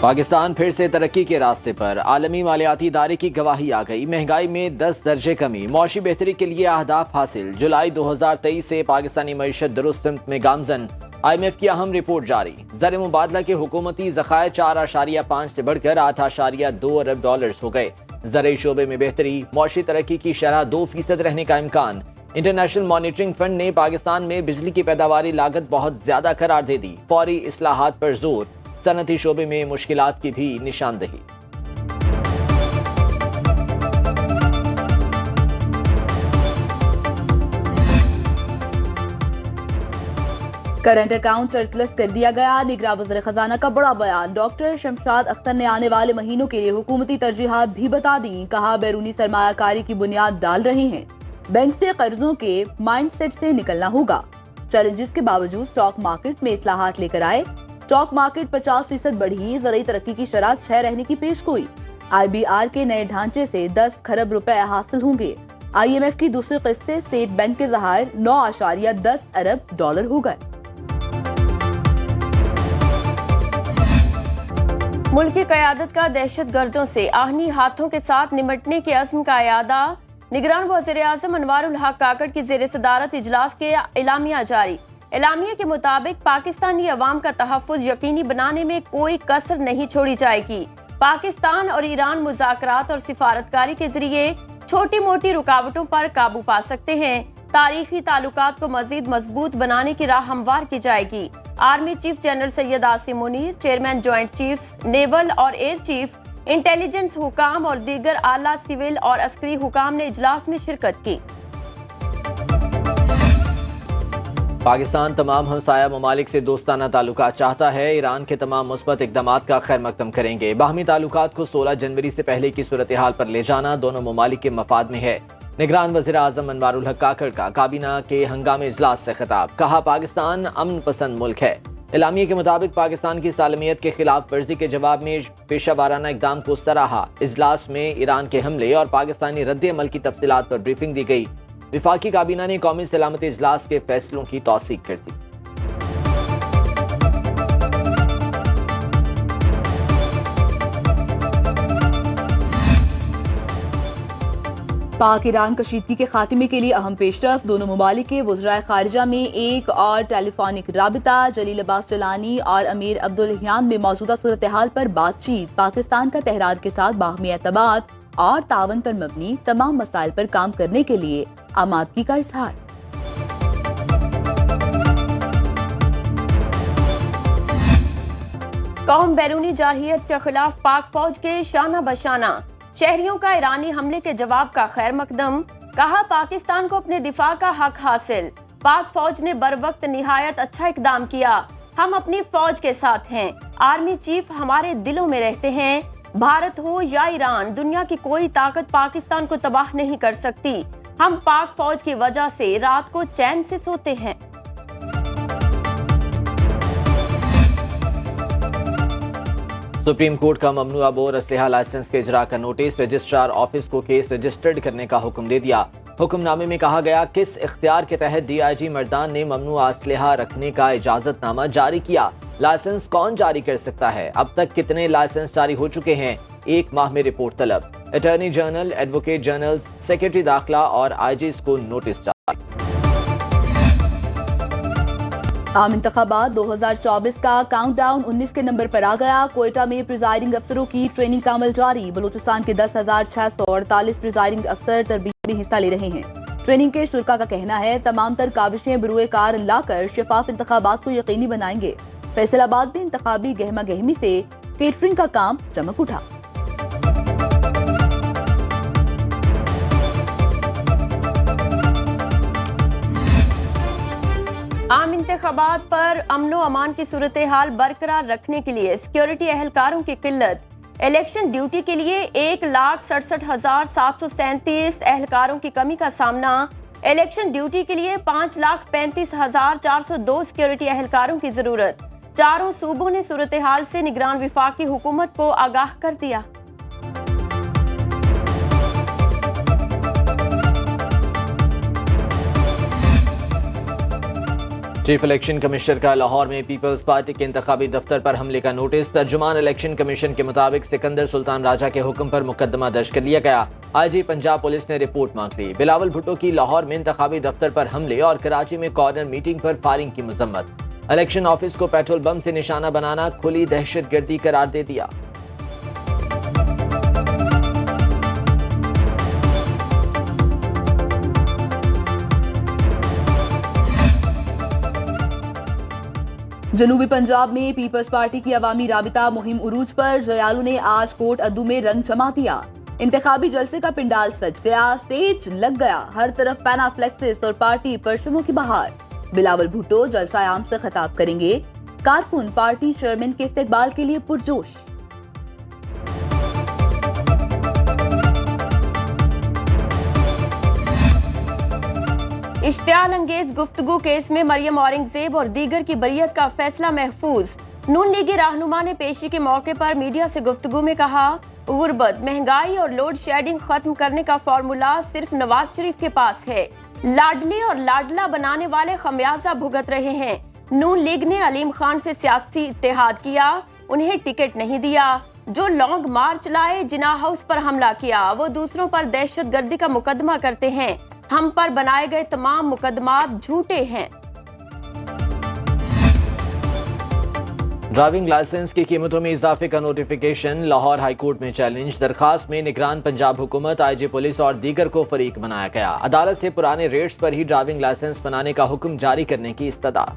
पाकिस्तान फिर से तरक्की के रास्ते पर, आलमी मालियाती इदारे की गवाही आ गई। महंगाई में 10 दर्जे कमी, मौशी बेहतरी के लिए अहदाफ हासिल। जुलाई 2023 से पाकिस्तानी मईशत दुरुस्त सिमत में गामजन। IMF की अहम रिपोर्ट जारी। ज़र मुबादला के हुकूमती ज़खायर 4.5 से बढ़कर 8.2 अरब डॉलर्स हो गए। ज़राई शोबे में बेहतरी, मौशी तरक्की की शरह 2% रहने का इम्कान। इंटरनेशनल मॉनिटरिंग फंड ने पाकिस्तान में बिजली की पैदावारी लागत बहुत ज्यादा करार दे दी। फौरी इस्लाहात पर जोर, सनती शोबे में मुश्किलात की भी निशानदही। करंट अकाउंट सरप्लस कर दिया गया। निगरान वज़ीर खजाना का बड़ा बयान। डॉक्टर शमशाद अख्तर ने आने वाले महीनों के लिए हुकूमती तरजीहात भी बता दी। कहा बैरूनी सरमायाकारी की बुनियाद डाल रहे हैं। बैंक से कर्जों के माइंडसेट से निकलना होगा। चैलेंजेस के बावजूद स्टॉक मार्केट में इस्लाहात लेकर आए। स्टॉक मार्केट 50% बढ़ी। ज़रूरी तरक्की की शरह 6 रहने की पेशगोई। IBR के नए ढांचे से 10 खरब रुपए हासिल होंगे। IMF की दूसरी किस्त से स्टेट बैंक के ज़खायर 9.10 अरब डॉलर हो गए। मुल्क की क़यादत का दहशत गर्दों से आहनी हाथों के साथ निमटने के अज़्म का यादा। निगरान वज़ीर आज़म अनवारुल हक काकड़ की ज़ेर सदारत इजलास के एलामिया जारी। एलामिया के मुताबिक पाकिस्तानी अवाम का तहफ़्फ़ुज़ यकीनी बनाने में कोई कसर नहीं छोड़ी जाएगी। पाकिस्तान और ईरान मुज़ाकरात और सिफारतकारी के जरिए छोटी मोटी रुकावटों पर काबू पा सकते हैं। तारीखी ताल्लुकात को मजीद मजबूत बनाने की राह हमवार की जाएगी। Army chief general Syed Asim Munir, chairman joint chiefs naval और एयर चीफ, इंटेलिजेंस हुकाम और दीगर आला सिविल और अस्करी हुकाम ने इजलास में शिरकत की। पाकिस्तान तमाम हमसाया ममालिक से दोस्ताना ताल्लुकात चाहता है। ईरान के तमाम मुस्बत इक़दामात का खैर मकदम करेंगे। बाहमी ताल्लुकात को 16 जनवरी से पहले की सूरत हाल पर ले जाना दोनों ममालिक के मफाद में है। निगरान वज़ीर आज़म अनवारुल हक काकड़ का काबीना के हंगामी इजलास से खिताब। कहा पाकिस्तान अमन पसंद मुल्क है। एलामिया के मुताबिक पाकिस्तान की सालमियत के खिलाफ वर्जी के जवाब में पेशा वाराना इक़दाम को सराहा। इजलास में ईरान के हमले और पाकिस्तानी रद्द अमल की तफसीलात पर ब्रीफिंग दी गई। विफाकी काबीना ने कौमी सलामती इजलास के फैसलों की तौसीक कर दी। पाक ईरान कशीदगी के खात्मे के लिए अहम पेशरफ। दोनों ममालिक के वज़राए खारिजा में एक और टेलीफोनिक राबिता। जलील अब्बास जलानी और अमीर अब्दुल्लाहियान में मौजूदा सूरत हाल पर बातचीत। पाकिस्तान का तेहरान के साथ बाहमी एतमाद और तावन पर मबनी तमाम मसाइल पर काम करने के लिए आमादगी का इजहार। कौम बैरूनी जारहियत के खिलाफ पाक फौज के शाना बशाना। शहरियों का ईरानी हमले के जवाब का खैर मकदम। कहा पाकिस्तान को अपने दिफा का हक हासिल। पाक फौज ने बर वक्त निहायत अच्छा इकदाम किया। हम अपनी फौज के साथ हैं। आर्मी चीफ हमारे दिलों में रहते हैं। भारत हो या ईरान, दुनिया की कोई ताकत पाकिस्तान को तबाह नहीं कर सकती। हम पाक फौज की वजह से रात को चैन से सोते हैं। सुप्रीम कोर्ट का ममनुआ बोर असलहा लाइसेंस के इजरा का नोटिस। रजिस्ट्रार ऑफिस को केस रजिस्टर्ड करने का हुक्म दे दिया। हुक्मनामे में कहा गया किस इख्तियार के तहत DIG मर्दान ने ममनुआ असलहा रखने का इजाजतनामा जारी किया। लाइसेंस कौन जारी कर सकता है। अब तक कितने लाइसेंस जारी हो चुके हैं। 1 माह में रिपोर्ट तलब। Attorney general, advocate general, secretary दाखिला और IGs को नोटिस जारी। आम इंतखाबात 2024 का काउंटडाउन 19 के नंबर पर आ गया। कोयटा में प्रिजाइडिंग अफसरों की ट्रेनिंग का अमल जारी। बलूचिस्तान के 10,648 प्रिजाइडिंग अफसर तरबीत में हिस्सा ले रहे हैं। ट्रेनिंग के शुरा का कहना है तमाम तर काविशें बरूए कार लाकर शफाफ इंतखाबात को यकीनी बनाएंगे। फैसलाबाद में इंतखाबी गहमा गहमी से केटरिंग का काम चमक उठा। आम इंतखाबात पर अमनो अमान की सूरत हाल बरकरार रखने के लिए सिक्योरिटी एहलकारों की किल्लत। इलेक्शन ड्यूटी के लिए 1,67,737 एहलकारों की कमी का सामना। इलेक्शन ड्यूटी के लिए 5,35,402 सिक्योरिटी एहलकारों की जरूरत। चारों सूबों ने सूरत हाल से निगरान विफाकी हुकूमत को आगाह कर दिया। चीफ इलेक्शन कमिश्नर का लाहौर में पीपल्स पार्टी के इंतखाबी दफ्तर पर हमले का नोटिस। तर्जुमान इलेक्शन कमीशन के मुताबिक सिकंदर सुल्तान राजा के हुक्म पर मुकदमा दर्ज कर लिया गया। आईजी पंजाब पुलिस ने रिपोर्ट मांग ली। बिलावल भुट्टो की लाहौर में इंतखाबी दफ्तर पर हमले और कराची में कॉर्नर मीटिंग पर फायरिंग की मजम्मत। इलेक्शन ऑफिस को पेट्रोल बम से निशाना बनाना खुली दहशतगर्दी करार दे दिया। जनूबी पंजाब में पीपल्स पार्टी की अवामी राबिता मुहिम उरूज पर। जयालू ने आज कोट अद्दू में रंग जमा दिया। इंतखाबी जलसे का पिंडाल सज गया, स्टेज लग गया, हर तरफ पैना फ्लेक्सेस और पार्टी परचमों की बहार। बिलावल भुट्टो जलसा आम से खिताब करेंगे। कारकुन पार्टी चेयरमैन के इस्तेकबाल के लिए पुरजोश। इश्तियाल अंगेज गुफ्तगू केस में मरियम औरंगजेब और दीगर की बरियत का फैसला महफूज। नून लीगी रहनुमा ने पेशी के मौके पर मीडिया से गुफ्तगू में कहा, गुर्बत, महंगाई और लोड शेडिंग खत्म करने का फॉर्मूला सिर्फ नवाज शरीफ के पास है। लाडली और लाडला बनाने वाले खमियाजा भुगत रहे हैं। नून लीग ने अलीम खान से सियासी इत्तेहाद किया, उन्हें टिकट नहीं दिया। जो लॉन्ग मार्च लाए, जिना हाउस पर हमला किया, वो दूसरों पर दहशतगर्दी का मुकदमा करते हैं। हम पर बनाए गए तमाम मुकदमात झूठे हैं। ड्राइविंग लाइसेंस की कीमतों में इजाफे का नोटिफिकेशन। लाहौर हाईकोर्ट में चैलेंज। दरखास्त में निगरान पंजाब हुकूमत, आईजी पुलिस और दीगर को फरीक बनाया गया। अदालत से पुराने रेट्स पर ही ड्राइविंग लाइसेंस बनाने का हुक्म जारी करने की इस्तदा।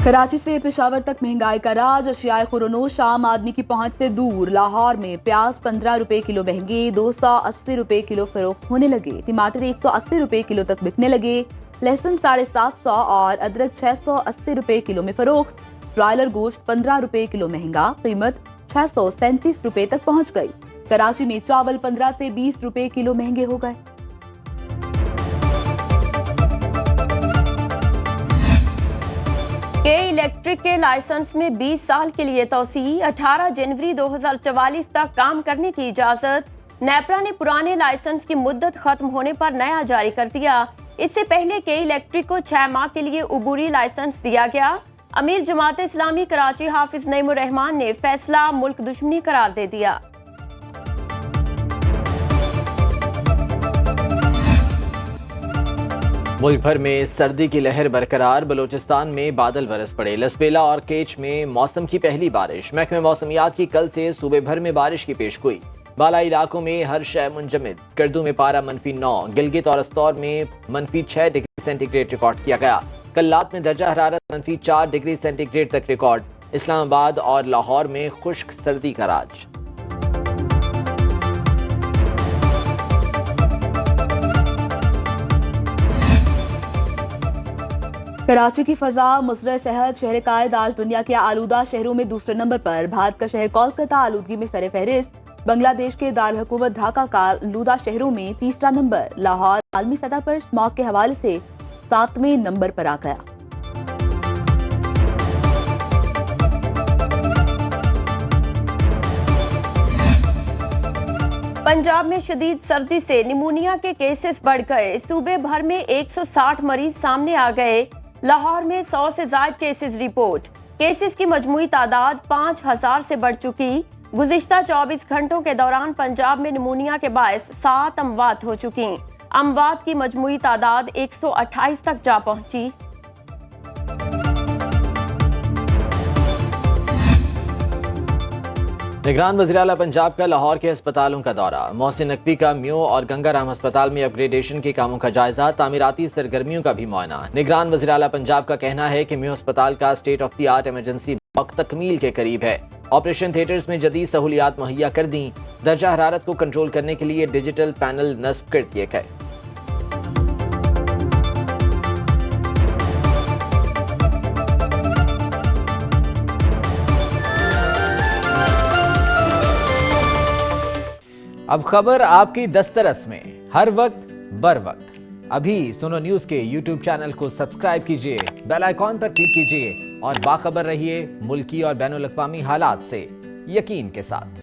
कराची से पेशावर तक महंगाई का राज। अशियाए खुरोनोश आम आदमी की पहुंच से दूर। लाहौर में प्याज 15 रुपए किलो महंगे, 280 रुपए किलो फरोख्त होने लगे। टमाटर 180 रुपए किलो तक बिकने लगे। लहसुन 750 और अदरक 680 रुपए किलो में फरोख्त। ब्रायलर गोश्त 15 रुपए किलो महंगा, कीमत 637 रुपए तक पहुंच गई। कराची में चावल 15 से 20 रुपए किलो महंगे हो गए। के इलेक्ट्रिक के लाइसेंस में 20 साल के लिए तोसी। 18 जनवरी 2044 तक काम करने की इजाजत। नेपरा ने पुराने लाइसेंस की मुद्दत खत्म होने पर नया जारी कर दिया। इससे पहले के इलेक्ट्रिक को 6 माह के लिए उबूरी लाइसेंस दिया गया। अमीर जमात इस्लामी कराची हाफिज नईमुर रहमान ने फैसला मुल्क दुश्मनी करार दे दिया। मुल्क भर में सर्दी की लहर बरकरार। बलोचिस्तान में बादल बरस पड़े। लसपेला और केच में मौसम की पहली बारिश। महकमे मौसमियात की कल से सूबे भर में बारिश की पेशगोई। बालाई इलाकों में हर शय मुंजमद। स्कर्दू में पारा -9, गिलगित और अस्तौर में -6 डिग्री सेंटीग्रेड रिकॉर्ड किया गया। कल्लात में दर्जा हरारत -4 डिग्री सेंटीग्रेड तक रिकॉर्ड। इस्लामाबाद और लाहौर में खुश्क सर्दी का राज। कराची की फजा मुसर सेहत। शहर कायद आज दुनिया के आलूदा शहरों में दूसरे नंबर पर। भारत का शहर कोलकाता आलूदगी में सरे फहरिस्त। बांग्लादेश के दारुल हुकूमत ढाका का आलूदा शहरों में तीसरा नंबर। लाहौर आलमी सतह पर स्मॉग के हवाले से 7वें नंबर पर आ गया। पंजाब में शदीद सर्दी से निमोनिया के केसेस बढ़ गए। सूबे भर में 160 मरीज सामने आ गए। लाहौर में 100 से ज्यादा केसेस रिपोर्ट। केसेस की मजमूई तादाद 5000 से बढ़ चुकी। गुज़िश्ता 24 घंटों के दौरान पंजाब में निमोनिया के बायस 7 अमवात हो चुकी। अमवात की मजमूई तादाद 128 तक जा पहुंची। निगरान वज़ीर आला पंजाब का लाहौर के अस्पतालों का दौरा। मोहसिन नकवी का म्यो और गंगाराम अस्पताल में अपग्रेडेशन के कामों का जायजा। तामीराती सरगर्मियों का भी मुआयना। निगरान वज़ीर आला पंजाब का कहना है कि म्यो अस्पताल का state of the art emergency block तकमील के करीब है। ऑपरेशन थिएटर्स में जदीद सहूलियात मुहैया कर दी। दर्जा हरारत को कंट्रोल करने के लिए डिजिटल पैनल नस्ब कर दिए गए। अब खबर आपकी दस्तरस में, हर वक्त बर वक्त। अभी सुनो न्यूज के यूट्यूब चैनल को सब्सक्राइब कीजिए, बेल आइकॉन पर क्लिक कीजिए और बाखबर रहिए मुल्की और बैनुल अक़वामी हालात से यकीन के साथ।